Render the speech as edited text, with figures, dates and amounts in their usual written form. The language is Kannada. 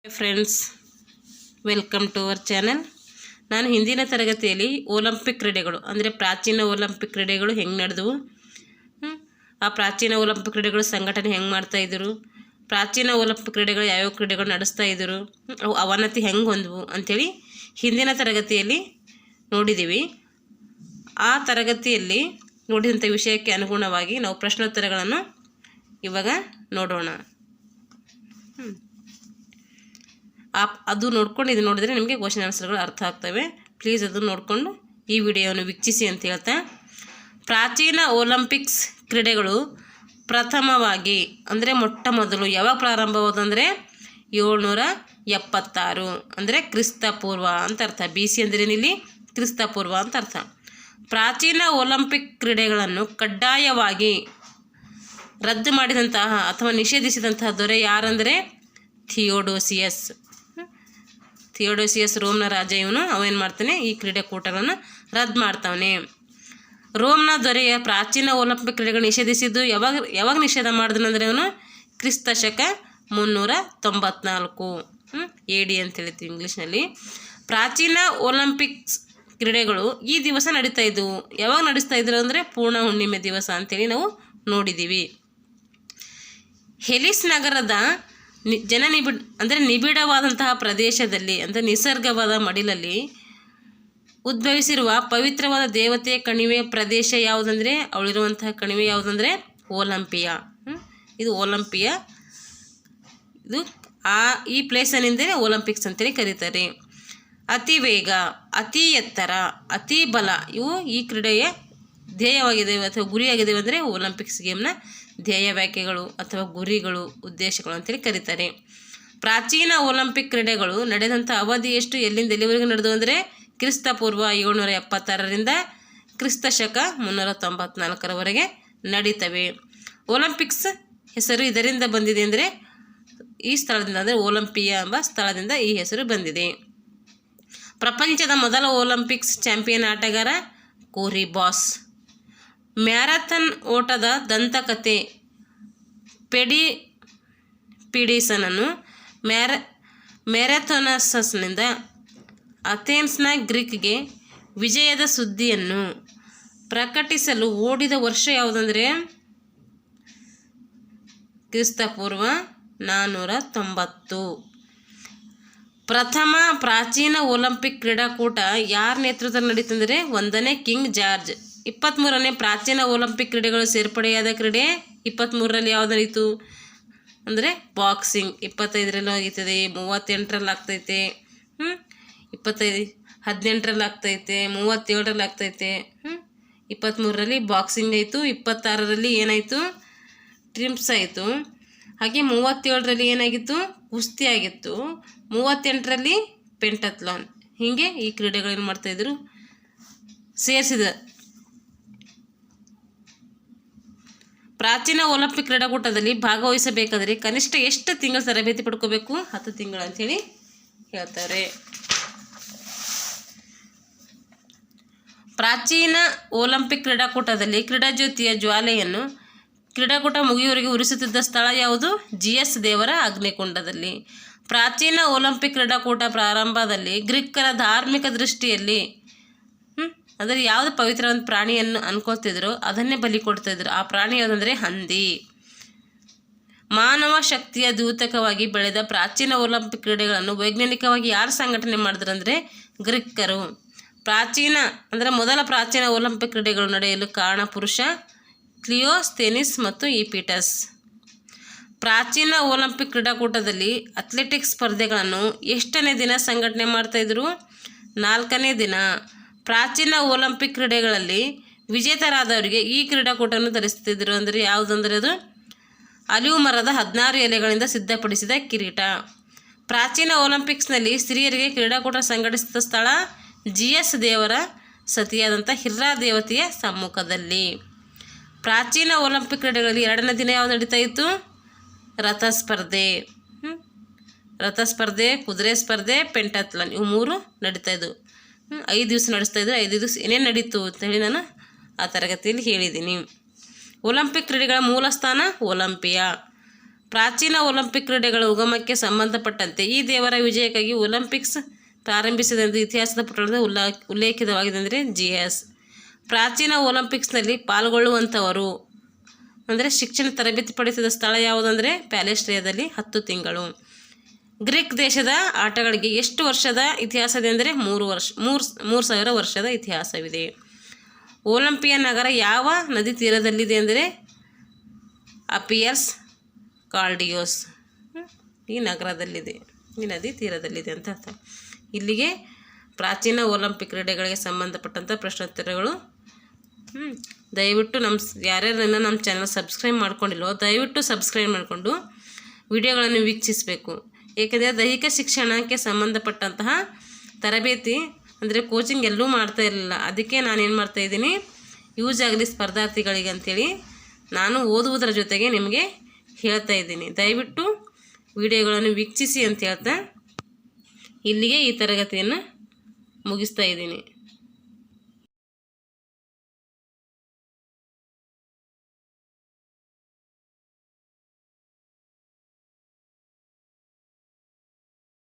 Friends, welcome to our channel. ನಾನು ಹಿಂದಿನ ತರಗತಿಯಲ್ಲಿ ಒಲಿಂಪಿಕ್ ಕ್ರೀಡೆಗಳು ಅಂದರೆ ಪ್ರಾಚೀನ ಒಲಿಂಪಿಕ್ ಕ್ರೀಡೆಗಳು ಹೆಂಗೆ ನಡೆದವು, ಆ ಪ್ರಾಚೀನ ಒಲಿಂಪಿಕ್ ಕ್ರೀಡೆಗಳು ಸಂಘಟನೆ ಹೆಂಗೆ ಮಾಡ್ತಾಯಿದ್ರು, ಪ್ರಾಚೀನ ಒಲಿಂಪಿಕ್ ಕ್ರೀಡೆಗಳು ಯಾವ್ಯಾವ ಕ್ರೀಡೆಗಳು ನಡೆಸ್ತಾ ಇದ್ದರು, ಅವು ಅವನತಿ ಹೆಂಗೆ ಹೊಂದವು ಅಂಥೇಳಿ ಹಿಂದಿನ ತರಗತಿಯಲ್ಲಿ ನೋಡಿದ್ದೀವಿ. ಆ ತರಗತಿಯಲ್ಲಿ ನೋಡಿದಂಥ ವಿಷಯಕ್ಕೆ ಅನುಗುಣವಾಗಿ ನಾವು ಪ್ರಶ್ನೋತ್ತರಗಳನ್ನು ಇವಾಗ ನೋಡೋಣ. ಅದು ನೋಡ್ಕೊಂಡು ಇದು ನೋಡಿದರೆ ನಿಮಗೆ ಕ್ವಶನ್ ಆನ್ಸರ್ಗಳು ಅರ್ಥ ಆಗ್ತವೆ. ಪ್ಲೀಸ್ ಅದು ನೋಡಿಕೊಂಡು ಈ ವಿಡಿಯೋವನ್ನು ವೀಕ್ಷಿಸಿ ಅಂತ ಹೇಳ್ತಾ, ಪ್ರಾಚೀನ ಒಲಿಂಪಿಕ್ಸ್ ಕ್ರೀಡೆಗಳು ಪ್ರಥಮವಾಗಿ ಅಂದರೆ ಮೊಟ್ಟ ಮೊದಲು ಯಾವಾಗ ಪ್ರಾರಂಭವಾದಂದರೆ 776 ಅಂದರೆ ಕ್ರಿಸ್ತಪೂರ್ವ ಅಂತ ಅರ್ಥ. ಬಿ ಸಿ ಅಂದರೆ ಇಲ್ಲಿ ಕ್ರಿಸ್ತಪೂರ್ವ ಅಂತ ಅರ್ಥ. ಪ್ರಾಚೀನ ಒಲಿಂಪಿಕ್ ಕ್ರೀಡೆಗಳನ್ನು ಕಡ್ಡಾಯವಾಗಿ ರದ್ದು ಮಾಡಿದಂತಹ ಅಥವಾ ನಿಷೇಧಿಸಿದಂತಹ ದೊರೆ ಯಾರಂದರೆ ಥಿಯೋಡೋಸಿಯಸ್ ರೋಮ್ನ ರಾಜ. ಅವೇನು ಮಾಡ್ತಾನೆ, ಈ ಕ್ರೀಡಾಕೂಟಗಳನ್ನು ರದ್ದು ಮಾಡ್ತಾವನೆ. ರೋಮ್ನ ದೊರೆಯ ಪ್ರಾಚೀನ ಒಲಿಂಪಿಕ್ ಕ್ರೀಡೆಗಳು ನಿಷೇಧಿಸಿದ್ದು ಯಾವಾಗ ನಿಷೇಧ ಮಾಡಿದನಂದರೆ ಅವನು ಕ್ರಿಸ್ತ ಶಕ 394 AD ಅಂತ ಹೇಳ್ತೀವಿ ಇಂಗ್ಲೀಷ್ನಲ್ಲಿ. ಪ್ರಾಚೀನ ಒಲಿಂಪಿಕ್ಸ್ ಕ್ರೀಡೆಗಳು ಈ ದಿವಸ ನಡೀತಾ ಇದ್ದವು. ಯಾವಾಗ ನಡೆಸ್ತಾ ಇದ್ರು ಅಂದರೆ ಪೂರ್ಣ ಹುಣ್ಣಿಮೆ ದಿವಸ ಅಂತೇಳಿ ನಾವು ನೋಡಿದ್ದೀವಿ. ಹೆಲಿಸ್ ನಗರದ ನಿಬಿಡವಾದಂತಹ ಪ್ರದೇಶದಲ್ಲಿ ಅಂದರೆ ನಿಸರ್ಗವಾದ ಮಡಿಲಲ್ಲಿ ಉದ್ಭವಿಸಿರುವ ಪವಿತ್ರವಾದ ದೇವತೆಯ ಕಣಿವೆ ಪ್ರದೇಶ ಯಾವುದಂದರೆ, ಅವಳಿರುವಂತಹ ಕಣಿವೆ ಯಾವುದಂದರೆ ಒಲಿಂಪಿಯಾ. ಇದು ಒಲಿಂಪಿಯಾ. ಇದು ಈ ಪ್ಲೇಸನ್ನಿಂದಲೇ ಒಲಿಂಪಿಕ್ಸ್ ಅಂತೇಳಿ ಕರೀತಾರೆ. ಅತಿ ವೇಗ, ಅತಿ ಎತ್ತರ, ಅತಿ ಬಲ ಇವು ಈ ಕ್ರೀಡೆಯ ಧ್ಯೇಯವಾಗಿದ್ದಾವೆ ಅಥವಾ ಗುರಿಯಾಗಿದ್ದಾವೆ ಅಂದರೆ ಒಲಿಂಪಿಕ್ಸ್ ಗೇಮ್ನ ಧ್ಯೇಯ ವ್ಯಾಖ್ಯೆಗಳು ಅಥವಾ ಗುರಿಗಳು, ಉದ್ದೇಶಗಳು ಅಂತೇಳಿ ಕರೀತಾರೆ. ಪ್ರಾಚೀನ ಒಲಿಂಪಿಕ್ ಕ್ರೀಡೆಗಳು ನಡೆದಂಥ ಅವಧಿ ಎಷ್ಟು, ಎಲ್ಲಿಂದ ಎಲ್ಲಿವರೆಗೂ ನಡೆದವು ಅಂದರೆ ಕ್ರಿಸ್ತಪೂರ್ವ 776ರಿಂದ ಕ್ರಿಸ್ತ ಶಕ 394ರವರೆಗೆ ನಡೀತವೆ. ಒಲಿಂಪಿಕ್ಸ್ ಹೆಸರು ಇದರಿಂದ ಬಂದಿದೆ ಅಂದರೆ ಈ ಸ್ಥಳದಿಂದ, ಅಂದರೆ ಒಲಿಂಪಿಯಾ ಎಂಬ ಸ್ಥಳದಿಂದ ಈ ಹೆಸರು ಬಂದಿದೆ. ಪ್ರಪಂಚದ ಮೊದಲ ಒಲಿಂಪಿಕ್ಸ್ ಚಾಂಪಿಯನ್ ಆಟಗಾರ ಕೋರಿ ಬಾಸ್. ಮ್ಯಾರಥಾನ್ ಓಟದ ದಂತಕಥೆ ಪೀಡಿಸನನ್ನು ಮ್ಯಾರಥಾನಸ್ನಿಂದ ಅಥೆನ್ಸ್ನ ಗ್ರೀಕ್ಗೆ ವಿಜಯದ ಸುದ್ದಿಯನ್ನು ಪ್ರಕಟಿಸಲು ಓಡಿದ ವರ್ಷ ಯಾವುದಂದರೆ ಕ್ರಿಸ್ತಪೂರ್ವ 490. ಪ್ರಥಮ ಪ್ರಾಚೀನ ಒಲಿಂಪಿಕ್ ಕ್ರೀಡಾಕೂಟ ಯಾರ ನೇತೃತ್ವದಲ್ಲಿ ನಡೀತಂದರೆ 1ನೇ ಕಿಂಗ್ ಜಾರ್ಜ್. 23ನೇ ಪ್ರಾಚೀನ ಒಲಿಂಪಿಕ್ ಕ್ರೀಡೆಗಳು ಸೇರ್ಪಡೆಯಾದ ಕ್ರೀಡೆ 23ರಲ್ಲಿ ಯಾವುದು ನಡೀತು ಅಂದರೆ ಬಾಕ್ಸಿಂಗ್. 25ರಲ್ಲಿ ಆಗೈತದೆ, 38ರಲ್ಲಿ ಆಗ್ತೈತೆ, 18ರಲ್ಲಿ ಆಗ್ತೈತೆ, 37ರಲ್ಲಿ ಆಗ್ತೈತೆ, 23ರಲ್ಲಿ ಬಾಕ್ಸಿಂಗ್ ಆಯಿತು, 26ರಲ್ಲಿ ಏನಾಯಿತು ಟ್ರಿಮ್ಸ್ ಆಯಿತು, ಹಾಗೆ 37ರಲ್ಲಿ ಏನಾಗಿತ್ತು ಕುಸ್ತಿ ಆಗಿತ್ತು, 38ರಲ್ಲಿ ಪೆಂಟತ್ಲಾನ್. ಹೀಗೆ ಈ ಕ್ರೀಡೆಗಳೇನು ಮಾಡ್ತಾಯಿದ್ರು ಸೇರಿಸಿದ. ಪ್ರಾಚೀನ ಒಲಿಂಪಿಕ್ ಕ್ರೀಡಾಕೂಟದಲ್ಲಿ ಭಾಗವಹಿಸಬೇಕಾದರೆ ಕನಿಷ್ಠ ಎಷ್ಟು ತಿಂಗಳು ತರಬೇತಿ ಪಡ್ಕೋಬೇಕು? 10 ತಿಂಗಳು ಅಂಥೇಳಿ ಹೇಳ್ತಾರೆ. ಪ್ರಾಚೀನ ಒಲಿಂಪಿಕ್ ಕ್ರೀಡಾಕೂಟದಲ್ಲಿ ಕ್ರೀಡಾಜ್ಯೋತಿಯ ಜ್ವಾಲೆಯನ್ನು ಕ್ರೀಡಾಕೂಟ ಮುಗಿಯುವವರೆಗೆ ಉರಿಸುತ್ತಿದ್ದ ಸ್ಥಳ ಯಾವುದು? ಜಿಯಸ್ ದೇವರ ಅಗ್ನಿಕುಂಡದಲ್ಲಿ. ಪ್ರಾಚೀನ ಒಲಿಂಪಿಕ್ ಕ್ರೀಡಾಕೂಟ ಪ್ರಾರಂಭದಲ್ಲಿ ಗ್ರೀಕರ ಧಾರ್ಮಿಕ ದೃಷ್ಟಿಯಲ್ಲಿ ಅಂದರೆ ಯಾವುದು ಪವಿತ್ರವಾದ ಪ್ರಾಣಿಯನ್ನು ಅನ್ಕೋತಿದ್ರು ಅದನ್ನೇ ಬಲಿ ಕೊಡ್ತಾಯಿದ್ರು. ಆ ಪ್ರಾಣಿ ಯಾವುದಂದರೆ ಹಂದಿ. ಮಾನವ ಶಕ್ತಿಯ ದ್ಯೋತಕವಾಗಿ ಬೆಳೆದ ಪ್ರಾಚೀನ ಒಲಿಂಪಿಕ್ ಕ್ರೀಡೆಗಳನ್ನು ವೈಜ್ಞಾನಿಕವಾಗಿ ಯಾರು ಸಂಘಟನೆ ಮಾಡಿದ್ರು ಅಂದರೆ ಗ್ರೀಕರು. ಪ್ರಾಚೀನ ಅಂದರೆ ಮೊದಲ ಪ್ರಾಚೀನ ಒಲಿಂಪಿಕ್ ಕ್ರೀಡೆಗಳು ನಡೆಯಲು ಕಾರಣ ಪುರುಷ ಕ್ಲಿಯೋಸ್ಥೆನಿಸ್ ಮತ್ತು ಈಪಿಟಸ್. ಪ್ರಾಚೀನ ಒಲಿಂಪಿಕ್ ಕ್ರೀಡಾಕೂಟದಲ್ಲಿ ಅಥ್ಲೆಟಿಕ್ಸ್ ಸ್ಪರ್ಧೆಗಳನ್ನು ಎಷ್ಟನೇ ದಿನ ಸಂಘಟನೆ ಮಾಡ್ತಾಯಿದ್ರು? 4ನೇ ದಿನ. ಪ್ರಾಚೀನ ಒಲಿಂಪಿಕ್ ಕ್ರೀಡೆಗಳಲ್ಲಿ ವಿಜೇತರಾದವರಿಗೆ ಈ ಕ್ರೀಡಾಕೂಟವನ್ನು ಧರಿಸ್ತಿದ್ರು. ಅಂದರೆ ಯಾವುದಂದರೆ ಅದು ಅಲಿವು ಮರದ 16 ಎಲೆಗಳಿಂದ ಸಿದ್ಧಪಡಿಸಿದ ಕಿರೀಟ. ಪ್ರಾಚೀನ ಒಲಿಂಪಿಕ್ಸ್ನಲ್ಲಿ ಸ್ತ್ರೀಯರಿಗೆ ಕ್ರೀಡಾಕೂಟ ಸಂಘಟಿಸಿದ ಸ್ಥಳ ಜಿಯಸ್ ದೇವರ ಸತಿಯಾದಂಥ ಹಿರ್ರಾ ದೇವತೆಯ ಸಮ್ಮುಖದಲ್ಲಿ. ಪ್ರಾಚೀನ ಒಲಿಂಪಿಕ್ ಕ್ರೀಡೆಗಳಲ್ಲಿ 2ನೇ ದಿನ ಯಾವುದು ನಡೀತಾ ಇತ್ತು? ರಥಸ್ಪರ್ಧೆ, ಕುದುರೆ ಸ್ಪರ್ಧೆ, ಪೆಂಟಾಥ್ಲಾನ್ ಇವು 3 ನಡೀತಾ ಇದ್ದವು. 5 ದಿವಸ ನಡೆಸ್ತಾಯಿದ್ರು. 5 ದಿವಸ ಏನೇನು ನಡೀತು ಅಂತೇಳಿ ನಾನು ಆ ತರಗತಿಯಲ್ಲಿ ಹೇಳಿದ್ದೀನಿ. ಒಲಿಂಪಿಕ್ ಕ್ರೀಡೆಗಳ ಮೂಲ ಸ್ಥಾನ ಒಲಿಂಪಿಯಾ. ಪ್ರಾಚೀನ ಒಲಿಂಪಿಕ್ ಕ್ರೀಡೆಗಳ ಉಗಮಕ್ಕೆ ಸಂಬಂಧಪಟ್ಟಂತೆ ಈ ದೇವರ ವಿಜಯಕ್ಕಾಗಿ ಒಲಿಂಪಿಕ್ಸ್ ಪ್ರಾರಂಭಿಸಿದೆಂದು ಇತಿಹಾಸದ ಪುಟಗಳಲ್ಲಿ ಉಲ್ಲೇಖಿತವಾಗಿದೆ ಅಂದರೆ GS. ಪ್ರಾಚೀನ ಒಲಿಂಪಿಕ್ಸ್ನಲ್ಲಿ ಪಾಲ್ಗೊಳ್ಳುವಂಥವರು ಅಂದರೆ ಶಿಕ್ಷಣ ತರಬೇತಿ ಪಡಿಸಿದ ಸ್ಥಳ ಯಾವುದಂದರೆ ಪ್ಯಾಲೆಸ್ಟ್ರಿಯಾದಲ್ಲಿ 10 ತಿಂಗಳು. ಗ್ರೀಕ್ ದೇಶದ ಆಟಗಳಿಗೆ ಎಷ್ಟು ವರ್ಷದ ಇತಿಹಾಸದೆ ಅಂದರೆ 3000 ವರ್ಷದ ಇತಿಹಾಸವಿದೆ. ಒಲಿಂಪಿಯಾ ನಗರ ಯಾವ ನದಿ ತೀರದಲ್ಲಿದೆ ಅಂದರೆ ಅಪಿಯರ್ಸ್ ಕಾರ್ಡಿಯೋಸ್ ಈ ನಗರದಲ್ಲಿದೆ, ಈ ನದಿ ತೀರದಲ್ಲಿದೆ ಅಂತ ಅರ್ಥ. ಇಲ್ಲಿಗೆ ಪ್ರಾಚೀನ ಒಲಿಂಪಿಕ್ ಕ್ರೀಡೆಗಳಿಗೆ ಸಂಬಂಧಪಟ್ಟಂಥ ಪ್ರಶ್ನೋತ್ತರಗಳು. ದಯವಿಟ್ಟು ಯಾರ್ಯಾರು ನಮ್ಮ ಚಾನಲ್ ಸಬ್ಸ್ಕ್ರೈಬ್ ಮಾಡ್ಕೊಂಡಿಲ್ವೋ ದಯವಿಟ್ಟು ಸಬ್ಸ್ಕ್ರೈಬ್ ಮಾಡಿಕೊಂಡು ವಿಡಿಯೋಗಳನ್ನು ವೀಕ್ಷಿಸಬೇಕು. ಏಕೆಂದರೆ ದೈಹಿಕ ಶಿಕ್ಷಣಕ್ಕೆ ಸಂಬಂಧಪಟ್ಟಂತಹ ತರಬೇತಿ ಅಂದರೆ ಕೋಚಿಂಗ್ ಎಲ್ಲೂ ಮಾಡ್ತಾ ಇರಲಿಲ್ಲ. ಅದಕ್ಕೆ ನಾನೇನು ಮಾಡ್ತಾಯಿದ್ದೀನಿ, ಯೂಸ್ ಆಗಲಿ ಸ್ಪರ್ಧಾರ್ಥಿಗಳಿಗೆ ಅಂಥೇಳಿ ನಾನು ಓದುವುದರ ಜೊತೆಗೆ ನಿಮಗೆ ಹೇಳ್ತಾ ಇದ್ದೀನಿ. ದಯವಿಟ್ಟು ವಿಡಿಯೋಗಳನ್ನು ವೀಕ್ಷಿಸಿ ಅಂತ ಹೇಳ್ತಾ ಇಲ್ಲಿಗೆ ಈ ತರಗತಿಯನ್ನು ಮುಗಿಸ್ತಾ ಇದ್ದೀನಿ.